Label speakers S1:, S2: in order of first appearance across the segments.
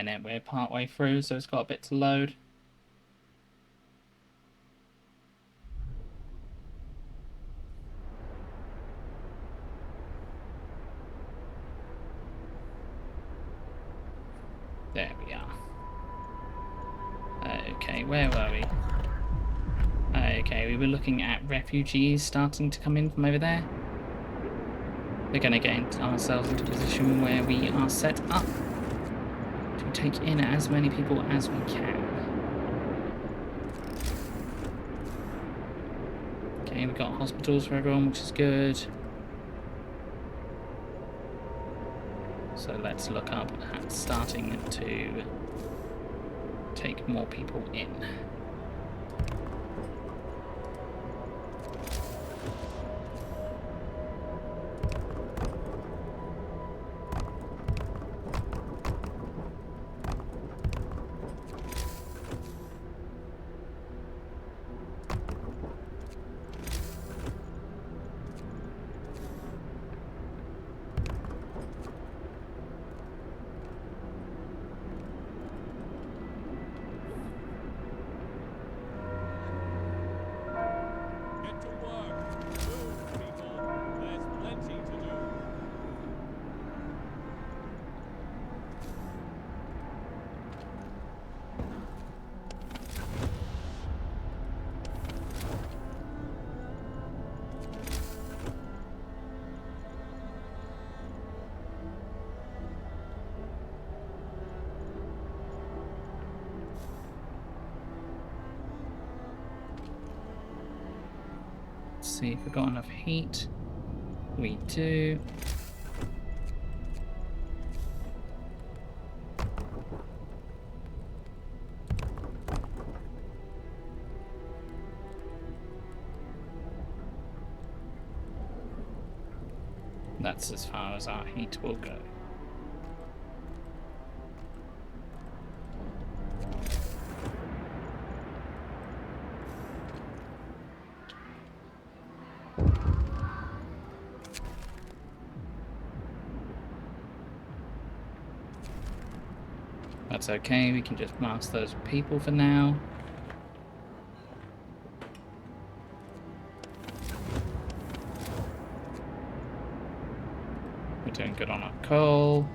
S1: minute. We're part way through, so it's got a bit to load. There we are. Okay, where were we? Okay, we were looking at refugees starting to come in from over there. We're going to get ourselves into a position where we are set up to take in as many people as we can. Okay, we've got hospitals for everyone, which is good. So let's look up at starting to take more people in. See if we've got enough heat. We do. That's as far as our heat will go. That's okay, we can just mask those people for now. We're doing good on our coal.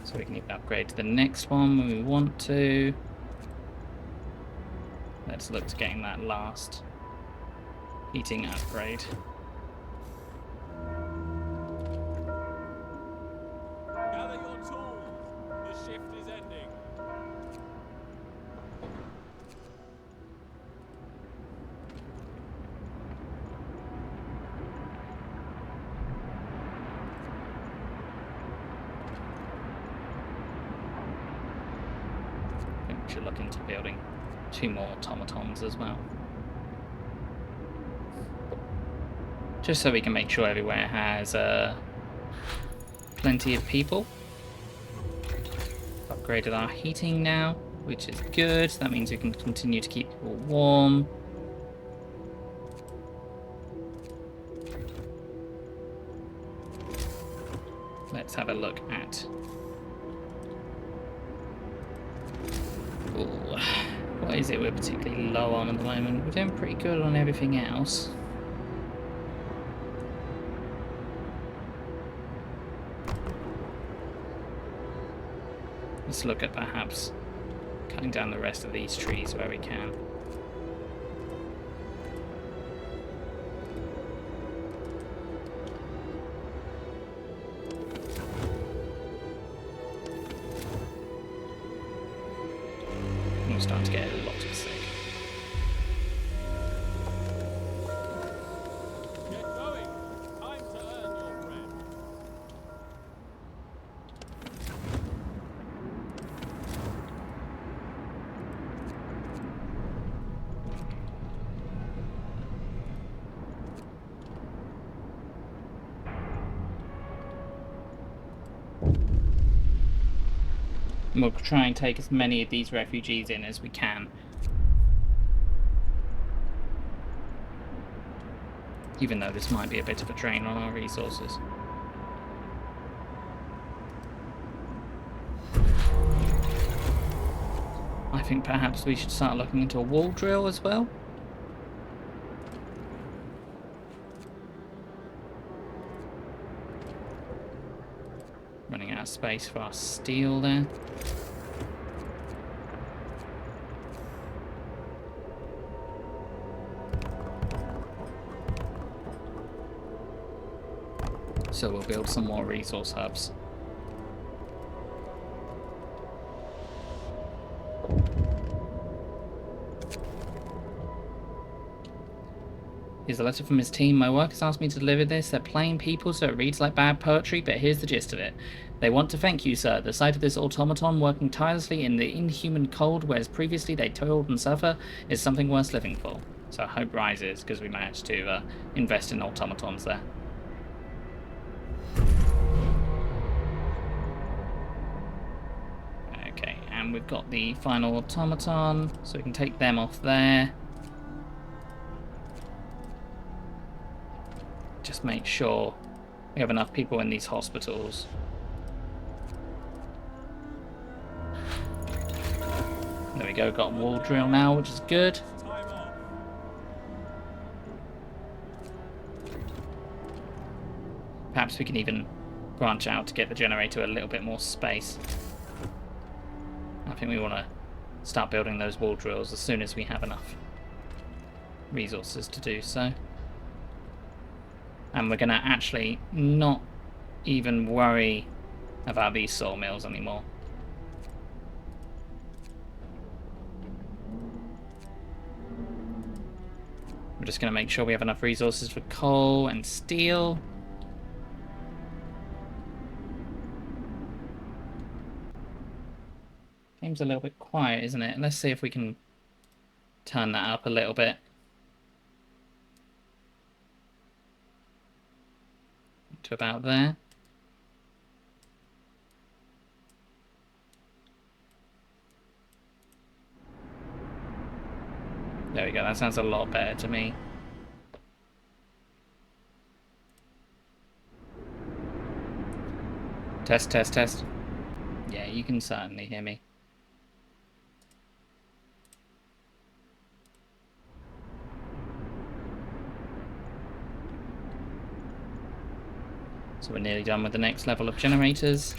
S1: So we can even upgrade to the next one when we want to. Let's look to getting that last heating upgrade. You're looking into building 2 more automatons as well. Just so we can make sure everywhere has plenty of people. Upgraded our heating now, which is good. That means we can continue to keep people warm. Let's have a look at... what is it we're particularly low on at the moment? We're doing pretty good on everything else. Let's look at perhaps cutting down the rest of these trees where we can. We're starting to get a lot of sick.
S2: Get going. Time to earn your bread.
S1: We'll try and take as many of these refugees in as we can. Even though this might be a bit of a drain on our resources. I think perhaps we should start looking into a wall drill as well. Running out of space for our steel there. So we'll build some more resource hubs. Here's a letter from his team. My work has asked me to deliver this. They're plain people, so it reads like bad poetry, but here's the gist of it. They want to thank you, sir. The sight of this automaton working tirelessly in the inhuman cold, whereas previously they toiled and suffer, is something worth living for. So hope rises, because we managed to invest in automatons there. Okay, and we've got the final automaton, so we can take them off there. Just make sure we have enough people in these hospitals. There we go, got a wall drill now, which is good. Perhaps we can even branch out to get the generator a little bit more space. I think we want to start building those wall drills as soon as we have enough resources to do so. And we're going to actually not even worry about these sawmills anymore. We're just going to make sure we have enough resources for coal and steel. Game's a little bit quiet, isn't it? Let's see if we can turn that up a little bit. To about there. There we go, that sounds a lot better to me. Test, test, test. Yeah, you can certainly hear me. So we're nearly done with the next level of generators.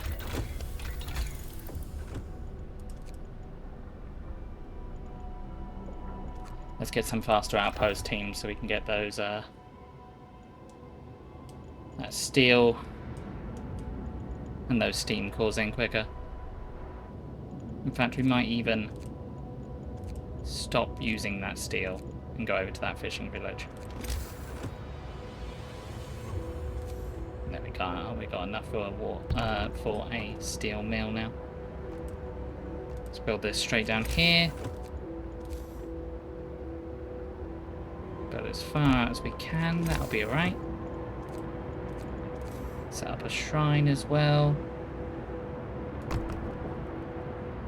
S1: Let's get some faster outpost teams so we can get those that steel and those steam cores in quicker. In fact, we might even stop using that steel and go over to that fishing village. There we go. Oh, we got enough for a steel mill now. Let's build this straight down here. Build as far as we can. That'll be alright. Set up a shrine as well.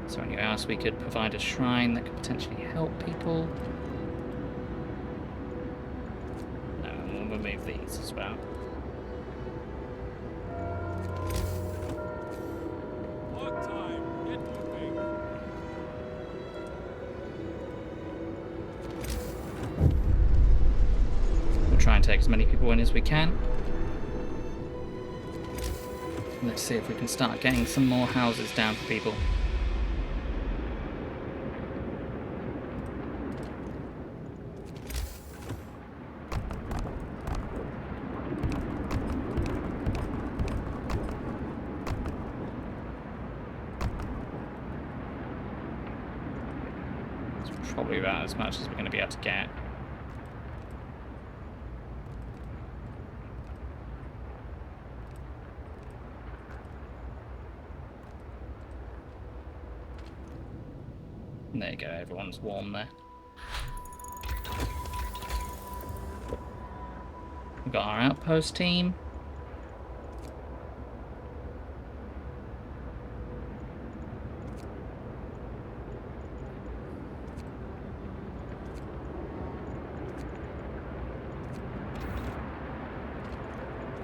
S1: Is there anywhere else we could provide a shrine that could potentially help people? No, and we'll remove these as well. Try and take as many people in as we can. Let's see if we can start getting some more houses down for people. It's probably about as much as we're going to be able to get. There you go, everyone's warm there. We've got our outpost team.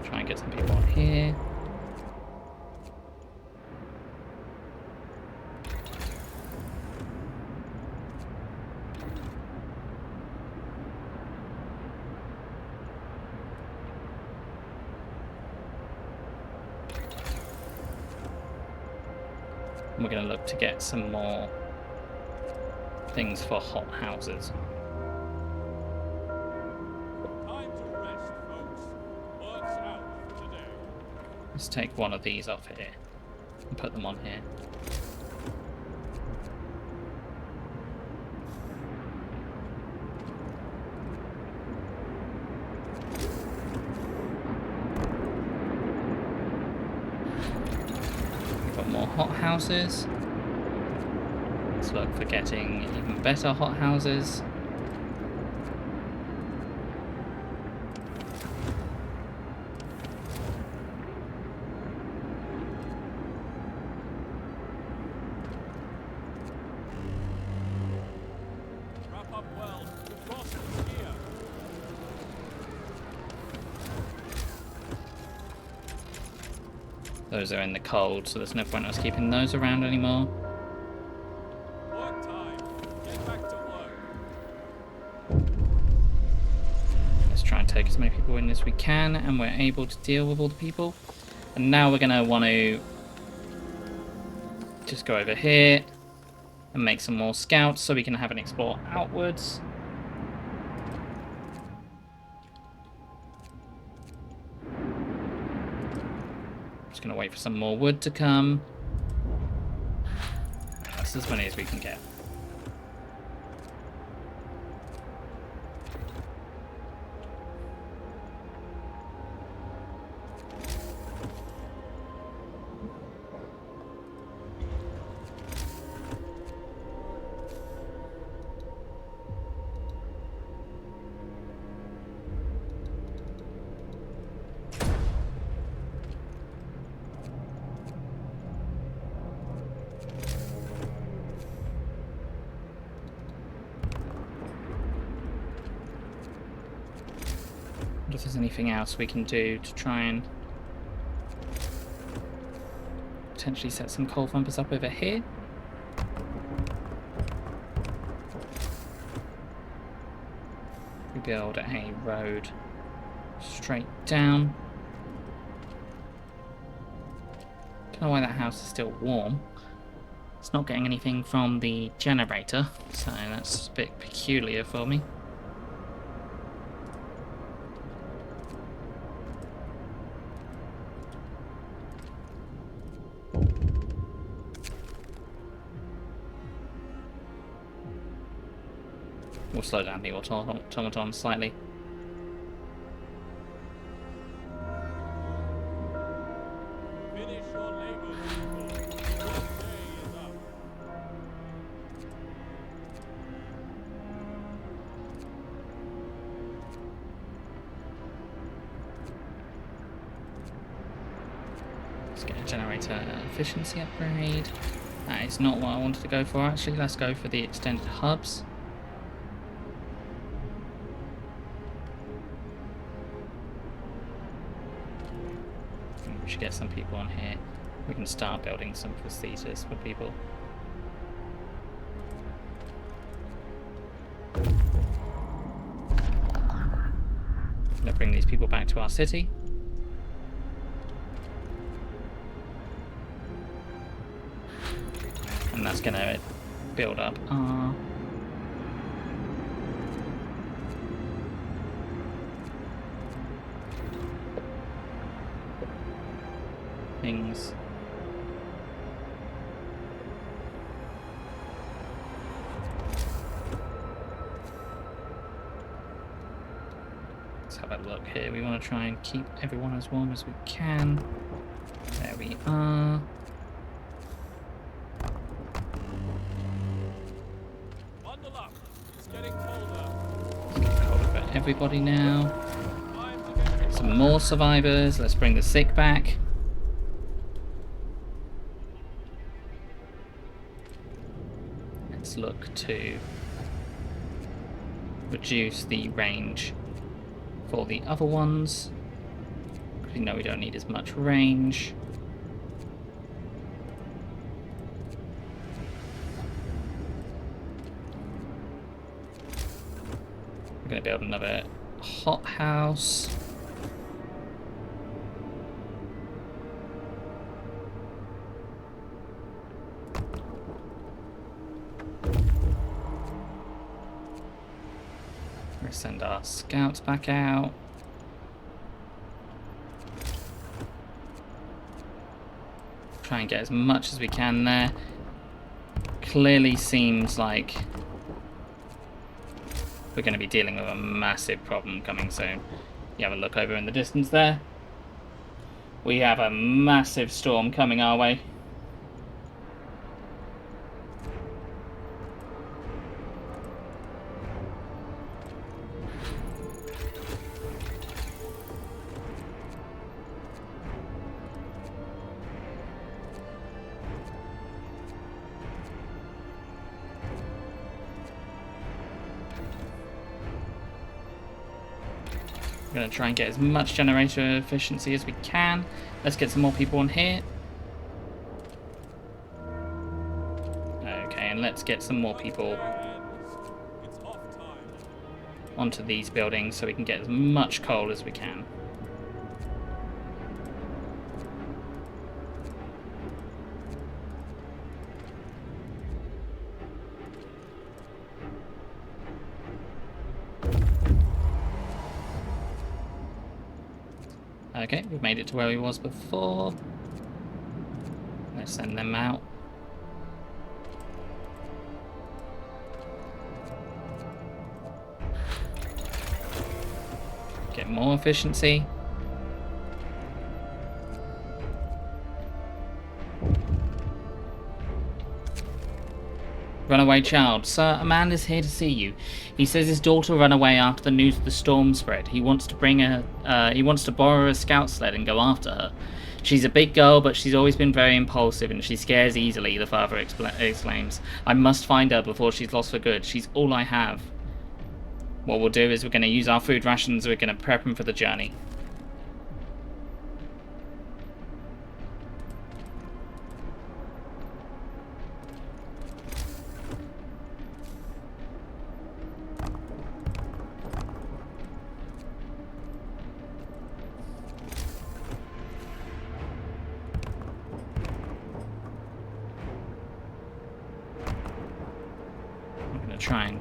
S1: Try and get some people on here. And we're going to look to get some more things for hot houses.
S2: Time to rest, folks. Work's out for today.
S1: Let's take one of these off here and put them on here. We've got more hot houses. Let's look for getting even better hot houses.
S2: Wrap up well. The frost is here.
S1: Those are in the cold, so there's no point in us keeping those around anymore.
S2: Work time. Get back to work.
S1: Let's try and take as many people in as we can, and we're able to deal with all the people. And now we're going to want to just go over here and make some more scouts so we can have an explore outwards. Just going to wait for some more wood to come. That's as many as we can get. What if there's anything else we can do to try and potentially set some coal bumpers up over here? We build a road straight down. Don't know why that house is still warm. It's not getting anything from the generator, so that's a bit peculiar for me. We'll slow down the automaton slightly.
S2: Finish your labor, people. Your day is up.
S1: Let's get a generator efficiency upgrade. That is not what I wanted to go for actually. Let's go for the extended hubs. We should get some people on here. We can start building some facilities for people. Gonna bring these people back to our city. And that's gonna build up our things. Let's have a look here. We want to try and keep everyone as warm as we can. There we are.
S2: Bundle up. It's getting colder.
S1: Let's get hold of everybody now.
S2: Time to get
S1: Some more survivors. Let's bring the sick back. Let's look to reduce the range for the other ones. We know we don't need as much range. We're going to build another hot house. Let's send our scouts back out. Try and get as much as we can there. Clearly seems like we're going to be dealing with a massive problem coming soon. You have a look over in the distance there. We have a massive storm coming our way. We're going to try and get as much generator efficiency as we can. Let's get some more people on here. Okay, and let's get some more people onto these buildings so we can get as much coal as we can. Okay, we've made it to where we was before. Let's send them out. Get more efficiency. Runaway child. Sir, a man is here to see you. He says his daughter ran away after the news of the storm spread. He wants to borrow a scout sled and go after her. She's a big girl, but she's always been very impulsive and she scares easily, the father exclaims. I must find her before she's lost for good. She's all I have. What we'll do is we're going to use our food rations, we're going to prep them for the journey. Try and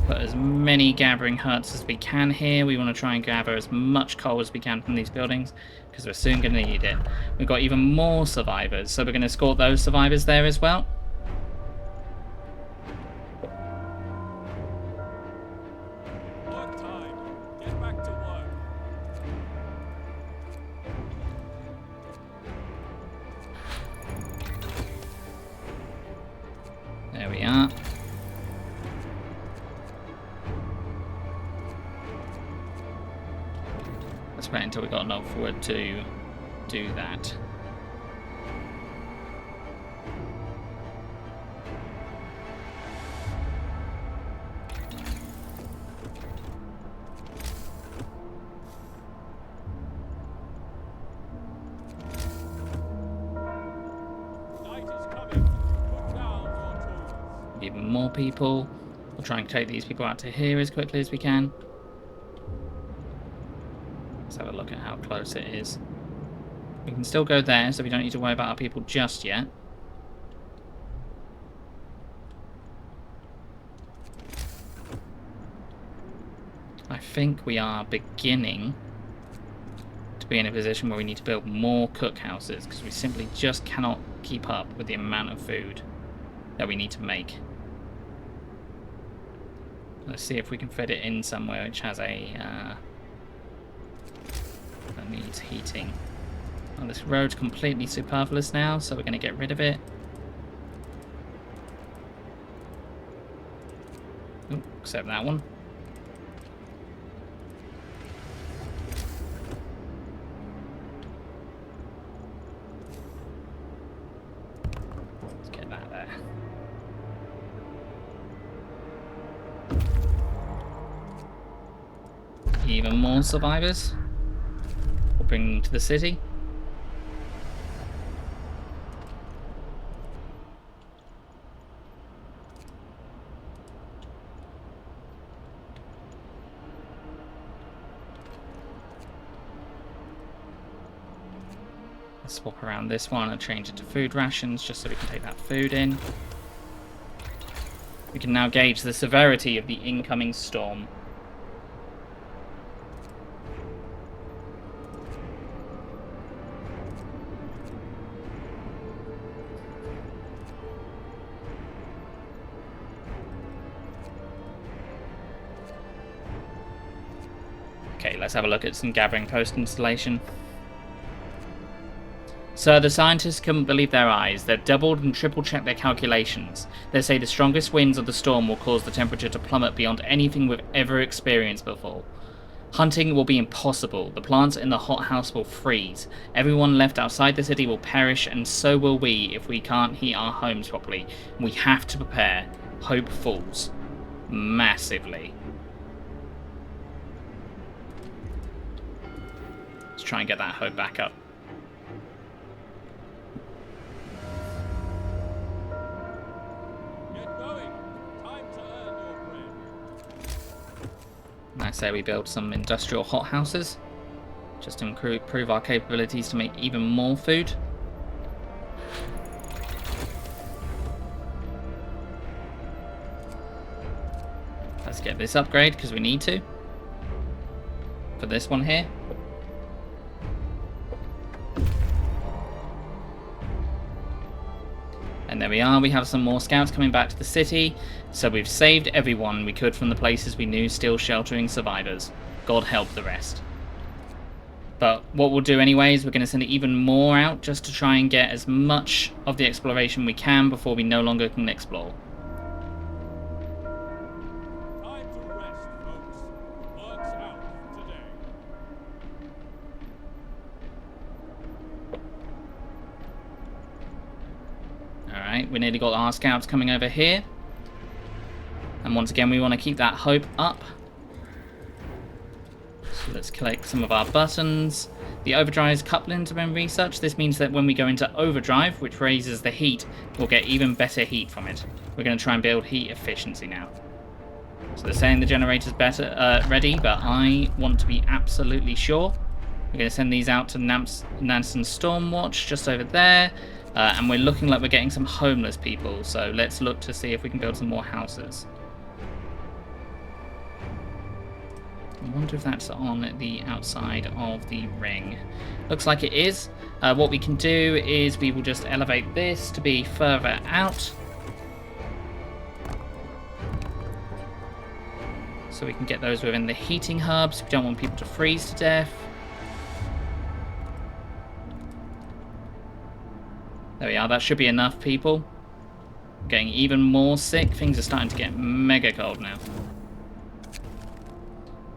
S1: put as many gathering huts as we can here. We want to try and gather as much coal as we can from these buildings because we're soon going to need it. We've got even more survivors, so we're going to escort those survivors there as well.
S2: Work time. Get back to work.
S1: There we are. Let's wait until we got enough wood to do that.
S2: Night is coming. Put down your tools.
S1: Even more people. We'll try and take these people out to here as quickly as we can. Let's have a look at how close it is. We can still go there, so we don't need to worry about our people just yet. I think we are beginning to be in a position where we need to build more cookhouses, because we simply just cannot keep up with the amount of food that we need to make. Let's see if we can fit it in somewhere which has a... that needs heating. Well, this road's completely superfluous now, so we're going to get rid of it. Ooh, except that one. Let's get that there. Even more survivors. We'll bring them to the city. Let's swap around this one and change it to food rations just so we can take that food in. We can now gauge the severity of the incoming storm. let's have a look at some gathering post installation. Sir, the scientists couldn't believe their eyes. They've doubled and triple checked their calculations. They say the strongest winds of the storm will cause the temperature to plummet beyond anything we've ever experienced before. Hunting will be impossible. The plants in the hothouse will freeze. Everyone left outside the city will perish, and so will we if we can't heat our homes properly. We have to prepare. Hope falls. Massively. Let's try and get that hope back up. I say we build some industrial hothouses, just to improve our capabilities to make even more food. Let's get this upgrade because we need to. For this one here. And there we are, we have some more scouts coming back to the city, so we've saved everyone we could from the places we knew still sheltering survivors. God help the rest. But what we'll do anyway is we're going to send even more out just to try and get as much of the exploration we can before we no longer can explore.
S2: Time to rest, folks. Work's out today.
S1: Alright, we nearly got our scouts coming over here. And once again, we want to keep that hope up. So let's collect some of our buttons. The overdrive couplings have been researched. This means that when we go into overdrive, which raises the heat, we'll get even better heat from it. We're going to try and build heat efficiency now. So they're saying the generator's ready, but I want to be absolutely sure. We're going to send these out to Nansen Stormwatch, just over there. And we're looking like we're getting some homeless people, so let's look to see if we can build some more houses. I wonder if that's on the outside of the ring. Looks like it is. What we can do is we will just elevate this to be further out. So we can get those within the heating hubs. We don't want people to freeze to death. There we are, that should be enough people. Getting even more sick. Things are starting to get mega cold now.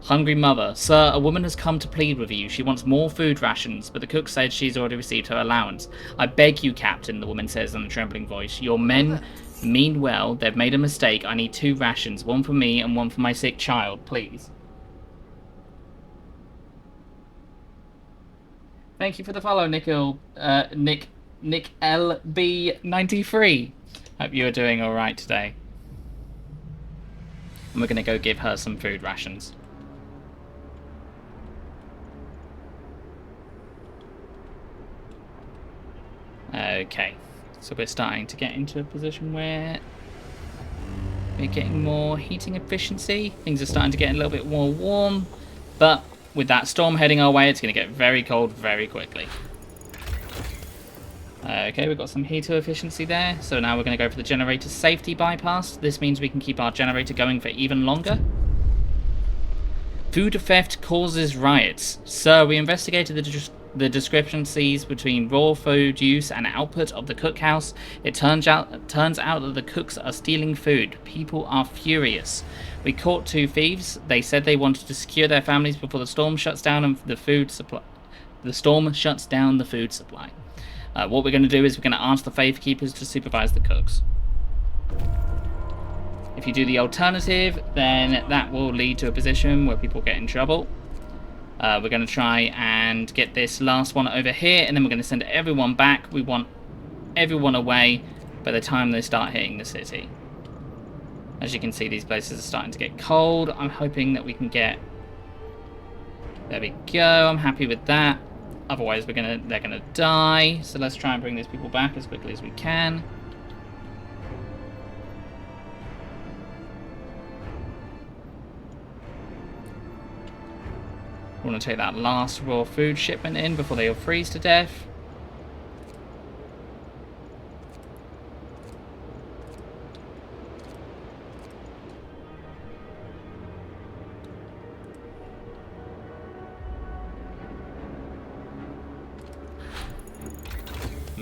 S1: Hungry mother. Sir, a woman has come to plead with you. She wants more food rations, but the cook said she's already received her allowance. I beg you, Captain, the woman says in a trembling voice. Your men mean well. They've made a mistake. I need 2 rations. One for me and one for my sick child, please. Thank you for the follow, Nick LB93. Hope you are doing alright today. And we're going to go give her some food rations. Okay, so we're starting to get into a position where we're getting more heating efficiency. Things are starting to get a little bit more warm, but with that storm heading our way, it's going to get very cold very quickly. Okay, we've got some heater efficiency there, so now we're going to go for the generator safety bypass. This means we can keep our generator going for even longer. Food theft causes riots. Sir, we investigated the discrepancies between raw food use and output of the cookhouse. It turns out that the cooks are stealing food. People are furious. We caught 2 thieves. They said they wanted to secure their families before the storm shuts down the food supply. What we're going to do is we're going to ask the Faith Keepers to supervise the cooks. If you do the alternative, then that will lead to a position where people get in trouble. We're going to try and get this last one over here, and then we're going to send everyone back. We want everyone away by the time they start hitting the city. As you can see, these places are starting to get cold. I'm hoping that we can get... There we go. I'm happy with that. Otherwise, they're gonna die. So let's try and bring these people back as quickly as we can. We want to take that last raw food shipment in before they all freeze to death.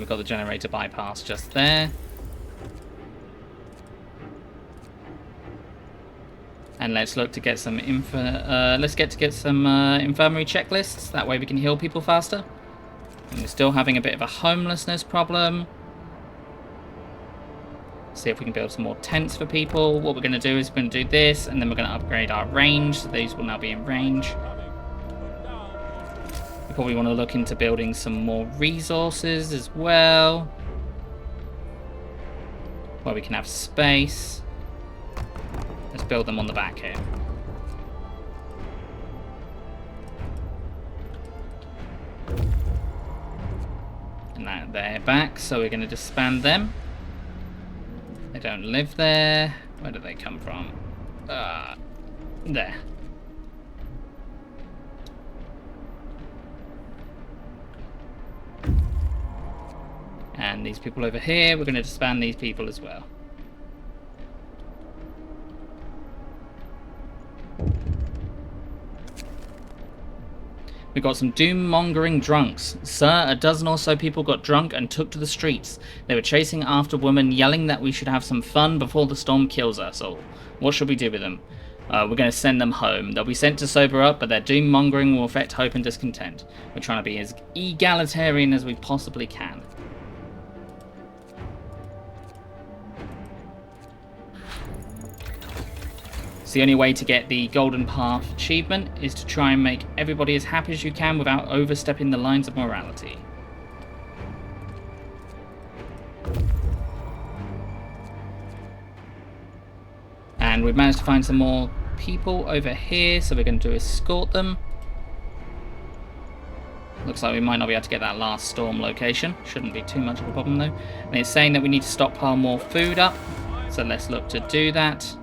S1: We've got the generator bypass just there. And let's look to get some infirmary checklists. That way we can heal people faster. And we're still having a bit of a homelessness problem. See if we can build some more tents for people. What we're going to do is we're going to do this, and then we're going to upgrade our range. So these will now be in range. We probably want to look into building some more resources as well, where we can have space. Let's build them on the back here. And now they're back, so we're going to disband them. They don't live there. Where do they come from? There. And these people over here, we're going to disband these people as well. We got some doom-mongering drunks. Sir, a dozen or so people got drunk and took to the streets. They were chasing after women, yelling that we should have some fun before the storm kills us all. What should we do with them? We're going to send them home. They'll be sent to sober up, but their doom-mongering will affect hope and discontent. We're trying to be as egalitarian as we possibly can. So the only way to get the Golden Path achievement is to try and make everybody as happy as you can without overstepping the lines of morality. And we've managed to find some more people over here, so we're going to escort them. Looks like we might not be able to get that last storm location. Shouldn't be too much of a problem though. And it's saying that we need to stockpile more food up, so let's look to do that.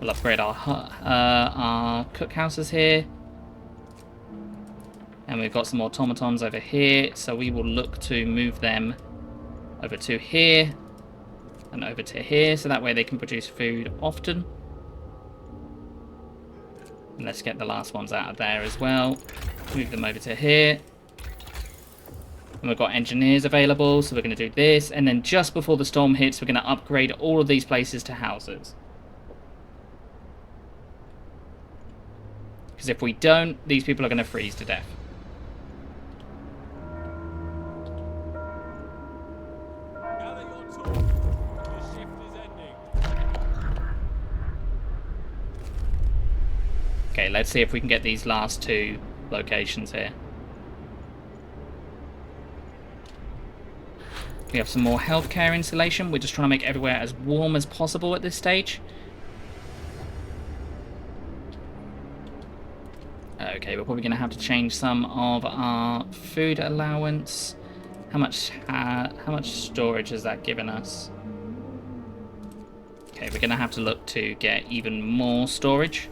S1: We'll upgrade our cookhouses here. And we've got some automatons over here, so we will look to move them over to here and over to here, so that way they can produce food often. And let's get the last ones out of there as well. Move them over to here. And we've got engineers available, so we're going to do this. And then just before the storm hits, we're going to upgrade all of these places to houses. Because if we don't, these people are going to freeze to death.
S2: Gather your tools. The shift is ending.
S1: Okay, let's see if we can get these last two locations here. We have some more healthcare insulation. We're just trying to make everywhere as warm as possible at this stage. Okay, we're probably going to have to change some of our food allowance. How much storage has that given us? Okay, we're going to have to look to get even more storage.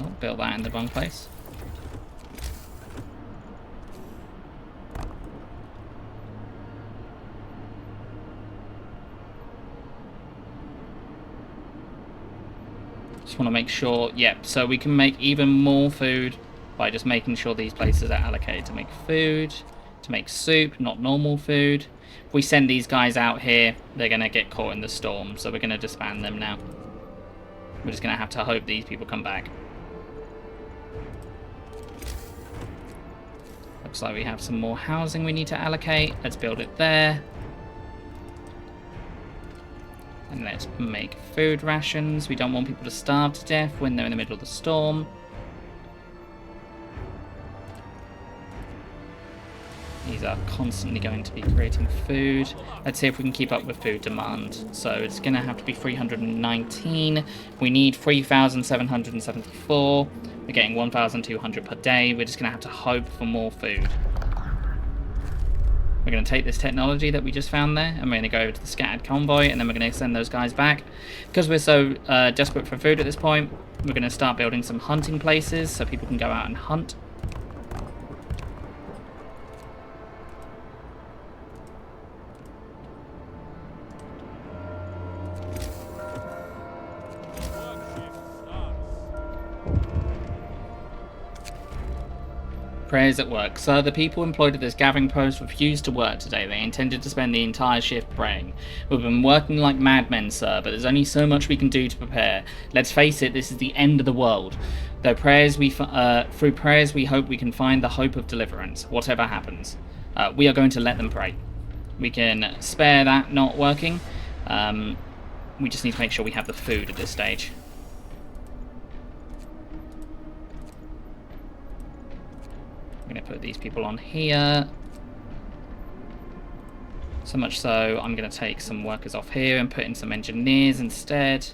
S1: Oh, built that in the wrong place. Just want to make sure, yep, so we can make even more food by just making sure these places are allocated to make food, to make soup, not normal food. If we send these guys out here, they're going to get caught in the storm, so we're going to disband them now. We're just going to have to hope these people come back. Looks like we have some more housing we need to allocate. Let's build it there. And let's make food rations. We don't want people to starve to death when they're in the middle of the storm. These are constantly going to be creating food. Let's see if we can keep up with food demand. So it's going to have to be 319. We need 3,774. We're getting 1,200 per day. We're just going to have to hope for more food. We're going to take this technology that we just found there, and we're going to go over to the scattered convoy, and then we're going to send those guys back. Because we're so desperate for food at this point, we're going to start building some hunting places so people can go out and hunt.
S2: Work shift starts.
S1: Prayers at work. Sir, the people employed at this gathering post refused to work today. They intended to spend the entire shift praying. We've been working like madmen, sir, but there's only so much we can do to prepare. Let's face it, this is the end of the world. Through prayers, we hope we can find the hope of deliverance, whatever happens. We are going to let them pray. We can spare that not working. We just need to make sure we have the food at this stage. I'm going to put these people on here. So much so, I'm going to take some workers off here and put in some engineers instead.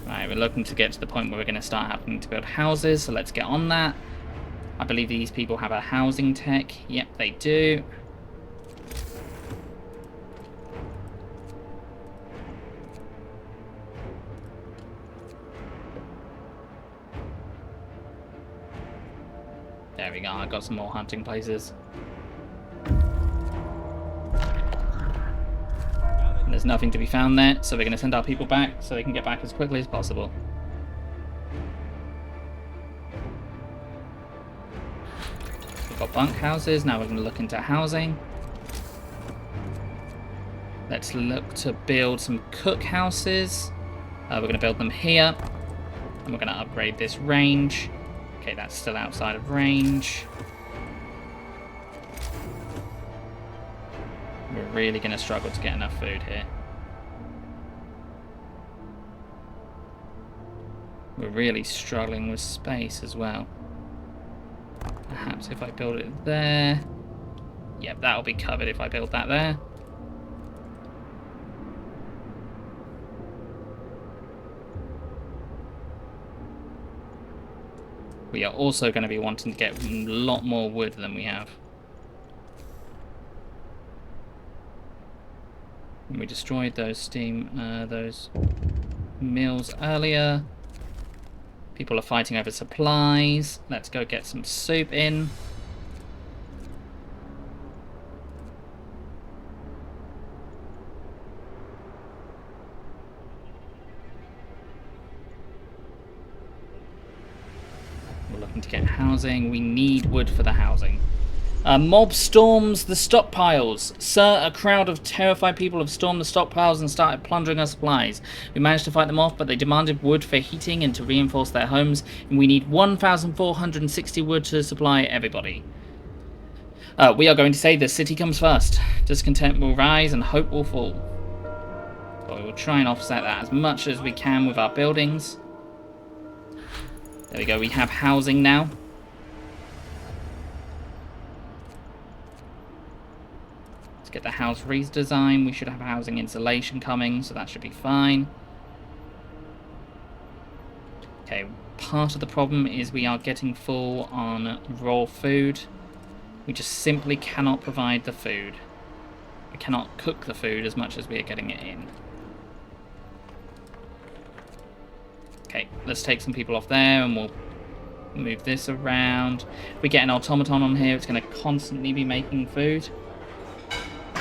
S1: Right, we're looking to get to the point where we're going to start having to build houses, so let's get on that. I believe these people have a housing tech. Yep, they do. There we go, I got some more hunting places. And there's nothing to be found there, so we're going to send our people back so they can get back as quickly as possible. We've got bunk houses, now we're going to look into housing. Let's look to build some cook houses. We're going to build them here. And we're going to upgrade this range. Okay, that's still outside of range. We're really going to struggle to get enough food here. We're really struggling with space as well. Perhaps if I build it there. Yep, that'll be covered if I build that there. We are also going to be wanting to get a lot more wood than we have. And we destroyed those those mills earlier. People are fighting over supplies. Let's go get some soup in. We're looking to get housing. We need wood for the housing. Mob storms the stockpiles. Sir, a crowd of terrified people have stormed the stockpiles and started plundering our supplies. We managed to fight them off, but they demanded wood for heating and to reinforce their homes, and we need 1,460 wood to supply everybody. We are going to say the city comes first. Discontent will rise and hope will fall. But we will try and offset that as much as we can with our buildings. There we go, we have housing now. Get the house redesigned. We should have housing insulation coming, so that should be fine. Okay, part of the problem is we are getting full on raw food. We just simply cannot provide the food. We cannot cook the food as much as we are getting it in. Okay, let's take some people off there and we'll move this around. If we get an automaton on here, it's going to constantly be making food.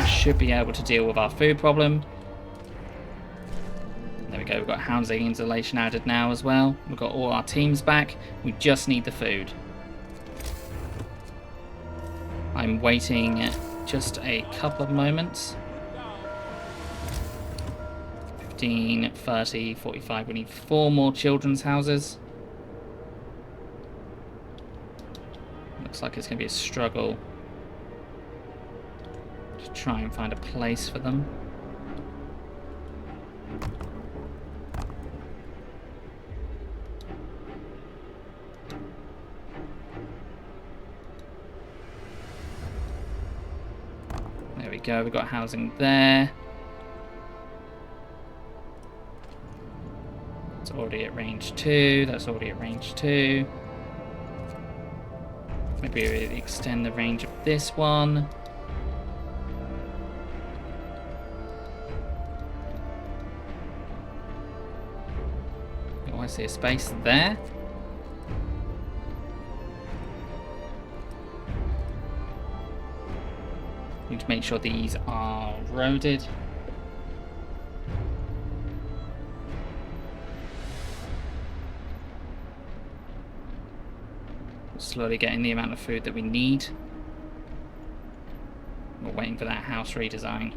S1: Should be able to deal with our food problem. There we go, we've got housing insulation added now as well. We've got all our teams back. We just need the food. I'm waiting just a couple of moments. 15, 30, 45. We need 4 more children's houses. Looks like it's going to be a struggle. Try and find a place for them. There we go, we've got housing there. It's already at range 2, that's already at range 2. Maybe we extend the range of this one. I see a space there. Need to make sure these are roaded. Slowly getting the amount of food that we need. We're waiting for that house redesign.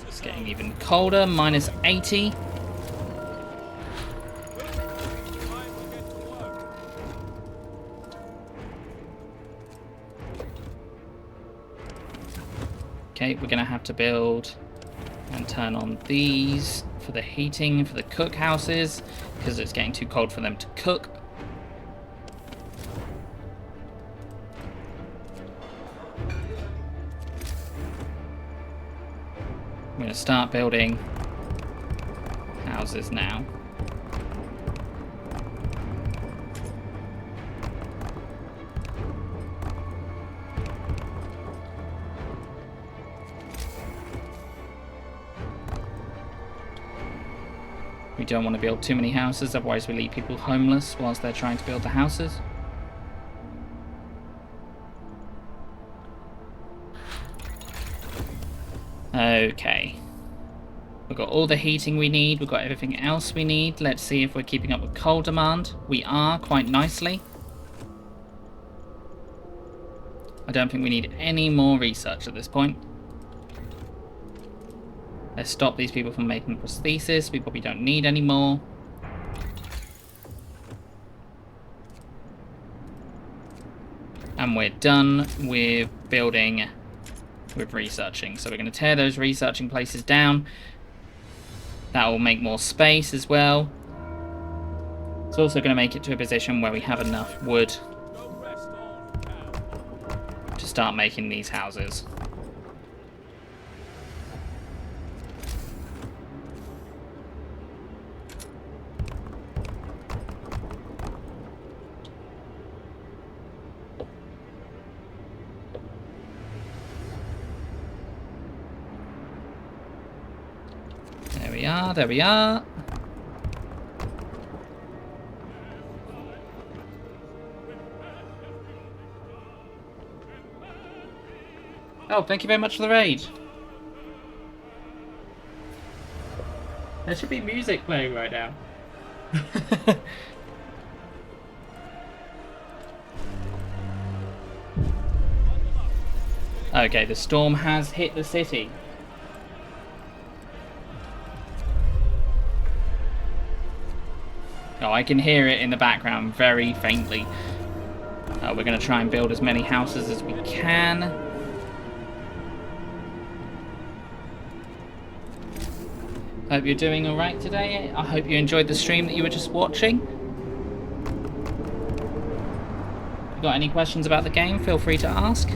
S1: It's getting even colder, minus 80. Okay, we're going to have to build and turn on these for the heating, for the cook houses, because it's getting too cold for them to cook. I'm going to start building houses now. We don't want to build too many houses, otherwise we leave people homeless whilst they're trying to build the houses. Okay. We've got all the heating we need, we've got everything else we need. Let's see if we're keeping up with coal demand. We are, quite nicely. I don't think we need any more research at this point. Let's stop these people from making prosthesis. We probably don't need any more. And we're done with building, with researching. So we're going to tear those researching places down. That will make more space as well. It's also going to make it to a position where we have enough wood to start making these houses. There we are. Oh, thank you very much for the raid. There should be music playing right now. Okay, the storm has hit the city. Oh, I can hear it in the background very faintly. We're going to try and build as many houses as we can. Hope you're doing alright today. I hope you enjoyed the stream that you were just watching. If you've got any questions about the game, feel free to ask.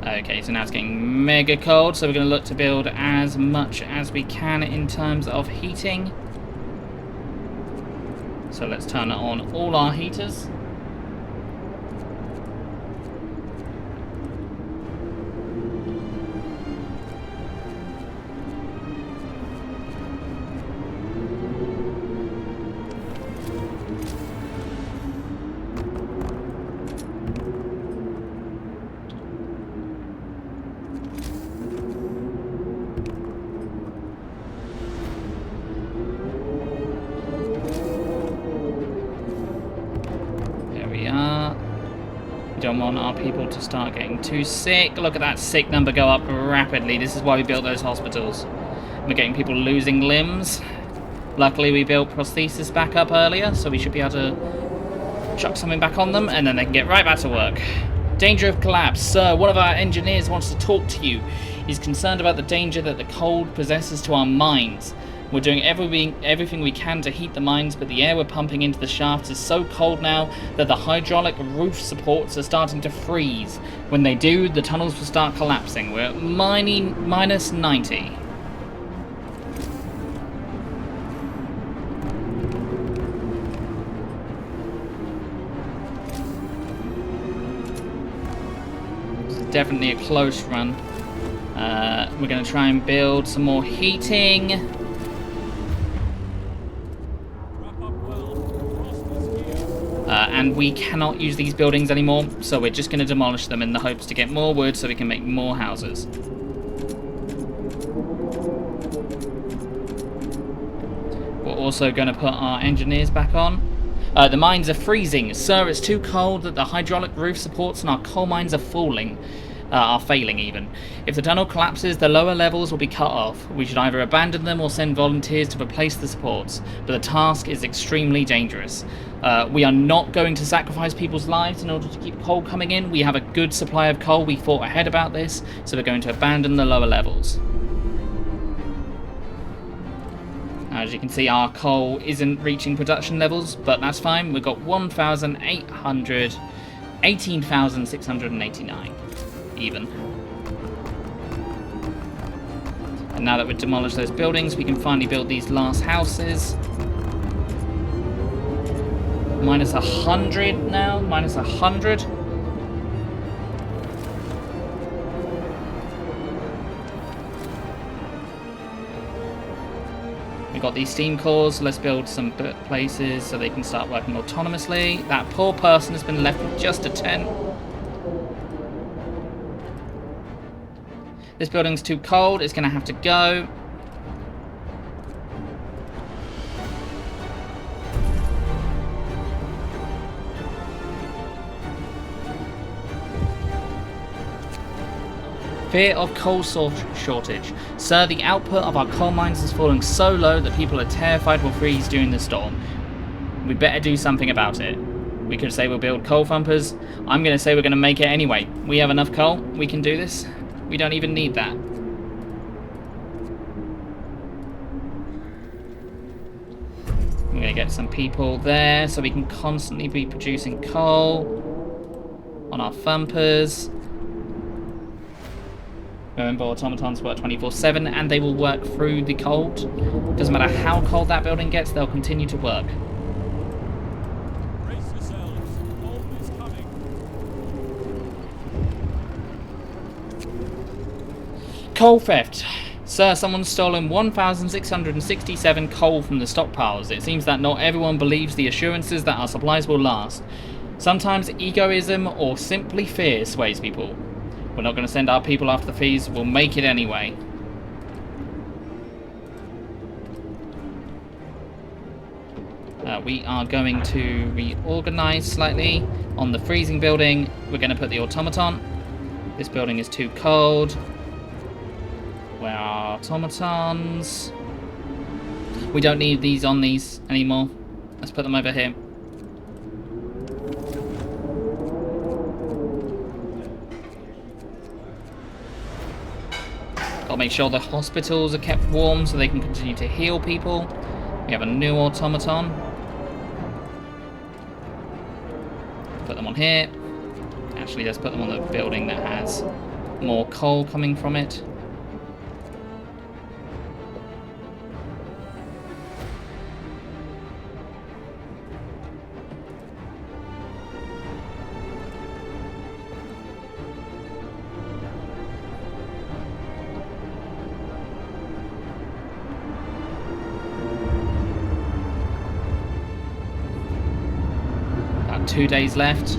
S1: Okay, so now it's getting mega cold, so we're going to look to build as much as we can in terms of heating. So let's turn on all our heaters. We don't want our people to start getting too sick. Look at that sick number go up rapidly. This is why we built those hospitals. We're getting people losing limbs. Luckily we built prosthesis back up earlier, so we should be able to chuck something back on them and then they can get right back to work. Danger of collapse. Sir, one of our engineers wants to talk to you. He's concerned about the danger that the cold possesses to our mines. We're doing everything we can to heat the mines, but the air we're pumping into the shafts is so cold now that the hydraulic roof supports are starting to freeze. When they do, the tunnels will start collapsing. We're at minus 90. It's definitely a close run. We're going to try and build some more heating. and we cannot use these buildings anymore, so we're just going to demolish them in the hopes to get more wood so we can make more houses. We're also going to put our engineers back on. The mines are freezing. Sir, it's too cold that the hydraulic roof supports and our coal mines are failing even. If the tunnel collapses, the lower levels will be cut off. We should either abandon them or send volunteers to replace the supports, but the task is extremely dangerous. We are not going to sacrifice people's lives in order to keep coal coming in. We have a good supply of coal. We thought ahead about this, so we're going to abandon the lower levels. As you can see, our coal isn't reaching production levels, but that's fine. We've got 18,689 even. And now that we've demolished those buildings, we can finally build these last houses. Minus 100 now, minus 100. We've got these steam cores. Let's build some places so they can start working autonomously. That poor person has been left with just a tent. This building's too cold. It's going to have to go. Fear of coal shortage. Sir, the output of our coal mines is falling so low that people are terrified we'll freeze during the storm. We better do something about it. We could say we'll build coal thumpers. I'm going to say we're going to make it anyway. We have enough coal. We can do this. We don't even need that. I'm going to get some people there so we can constantly be producing coal on our thumpers. Remember, automatons work 24/7 and they will work through the cold. Doesn't matter how cold that building gets, they'll continue to work.
S2: Brace yourselves. Coal is coming.
S1: Coal theft. Sir, someone's stolen 1,667 coal from the stockpiles. It seems that not everyone believes the assurances that our supplies will last. Sometimes egoism or simply fear sways people. We're not going to send our people after the fees. We'll make it anyway. We are going to reorganize slightly. On the freezing building, we're going to put the automaton. This building is too cold. Where are automatons? We don't need these on these anymore. Let's put them over here. Got to make sure the hospitals are kept warm so they can continue to heal people. We have a new automaton. Put them on here. Actually, let's put them on the building that has more coal coming from it. About 2 days left.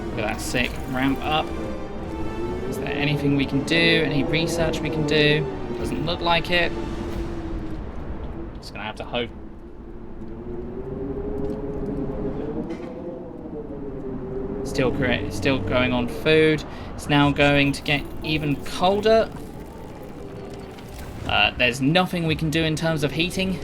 S1: Look at that sick ramp up. Is there anything we can do? Any research we can do? Doesn't look like it. Just gonna have to hope. Still going on food. It's now going to get even colder. There's nothing we can do in terms of heating.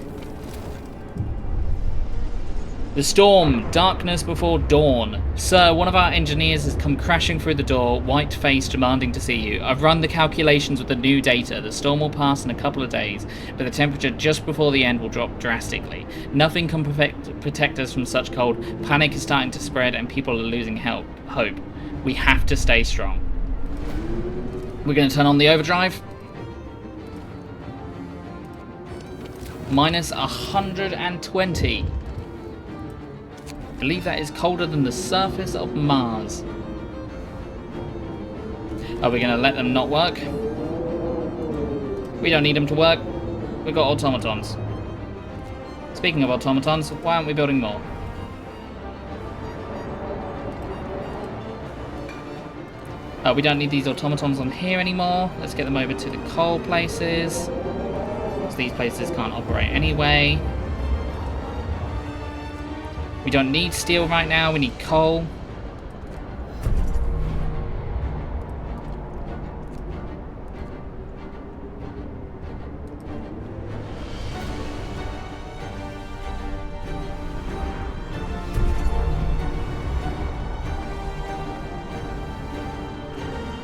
S1: The storm, darkness before dawn. Sir, one of our engineers has come crashing through the door, white-faced, demanding to see you. I've run the calculations with the new data. The storm will pass in a couple of days, but the temperature just before the end will drop drastically. Nothing can protect us from such cold. Panic is starting to spread and people are losing hope. We have to stay strong. We're going to turn on the overdrive. Minus 120. I believe that is colder than the surface of Mars. Are we going to let them not work? We don't need them to work. We've got automatons. Speaking of automatons, why aren't we building more? We don't need these automatons on here anymore. Let's get them over to the coal places. So these places can't operate anyway. We don't need steel right now, we need coal.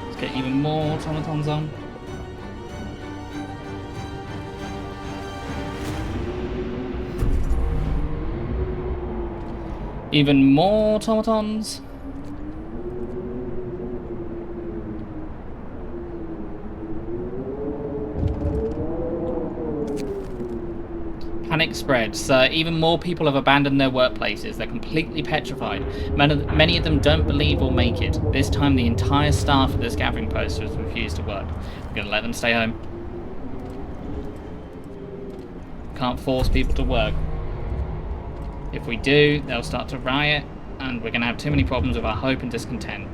S1: Let's get even more automatons on. Even more automatons. Panic spreads. Even more people have abandoned their workplaces. They're completely petrified. Many of them don't believe we'll make it. This time the entire staff of this gathering post has refused to work. We're going to let them stay home. Can't force people to work. If we do, they'll start to riot, and we're going to have too many problems with our hope and discontent.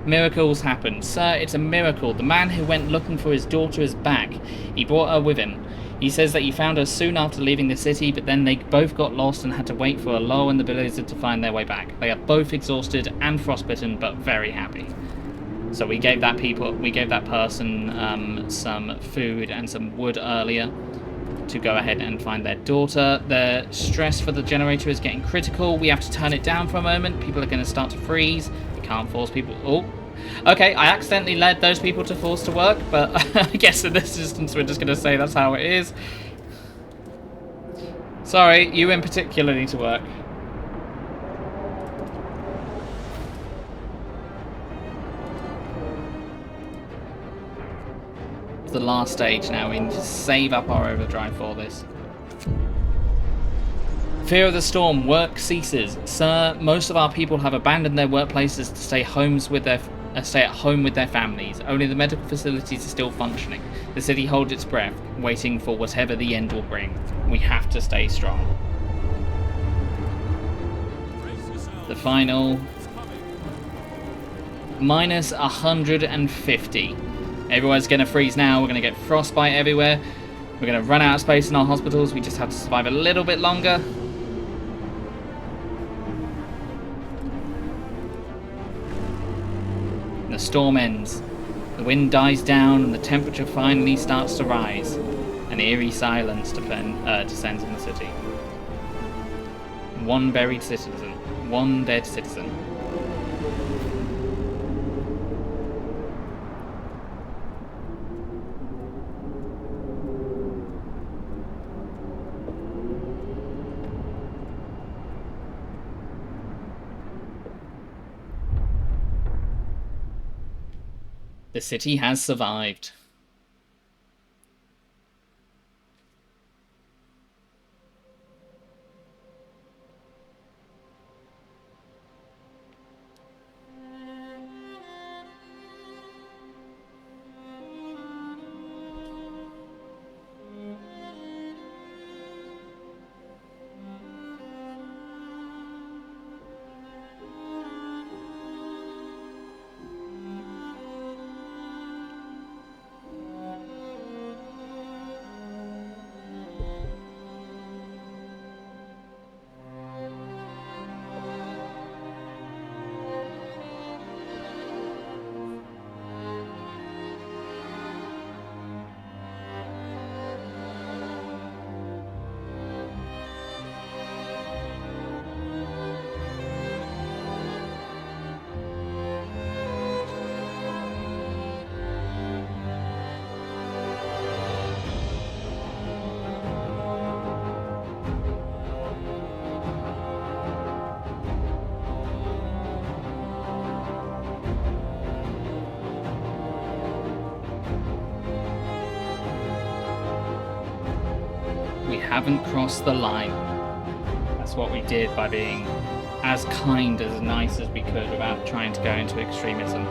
S1: Miracles happen. Sir, it's a miracle. The man who went looking for his daughter is back. He brought her with him. He says that he found her soon after leaving the city, but then they both got lost and had to wait for a lull in the blizzard to find their way back. They are both exhausted and frostbitten, but very happy. So we gave that person some food and some wood earlier to go ahead and find their daughter. The stress for the generator is getting critical. We have to turn it down for a moment. People are going to start to freeze. We can't force people. Oh, okay. I accidentally led those people to force to work, but I guess in this instance we're just going to say that's how it is. Sorry, you in particular need to work. The last stage now. We need to save up our overdrive for this. Fear of the storm. Work ceases. Sir, most of our people have abandoned their workplaces to stay at home with their families. Only the medical facilities are still functioning. The city holds its breath, waiting for whatever the end will bring. We have to stay strong. The final minus 150. Everyone's going to freeze now. We're going to get frostbite everywhere. We're going to run out of space in our hospitals. We just have to survive a little bit longer. And the storm ends. The wind dies down and the temperature finally starts to rise. An eerie silence descends on the city. One buried citizen. One dead citizen. The city has survived. We haven't crossed the line. That's what we did by being as kind, as nice as we could without trying to go into extremism.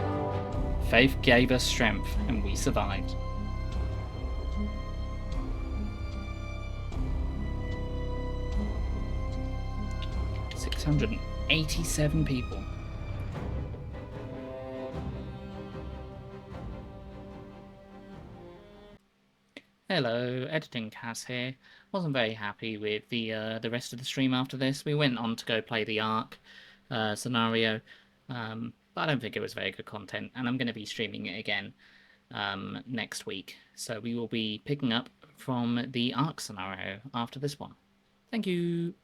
S1: Faith gave us strength, and we survived. $687 people. Hello, Editing Cass here. Wasn't very happy with the rest of the stream after this. We went on to go play the Ark scenario, but I don't think it was very good content, and I'm going to be streaming it again next week. So we will be picking up from the Ark scenario after this one. Thank you.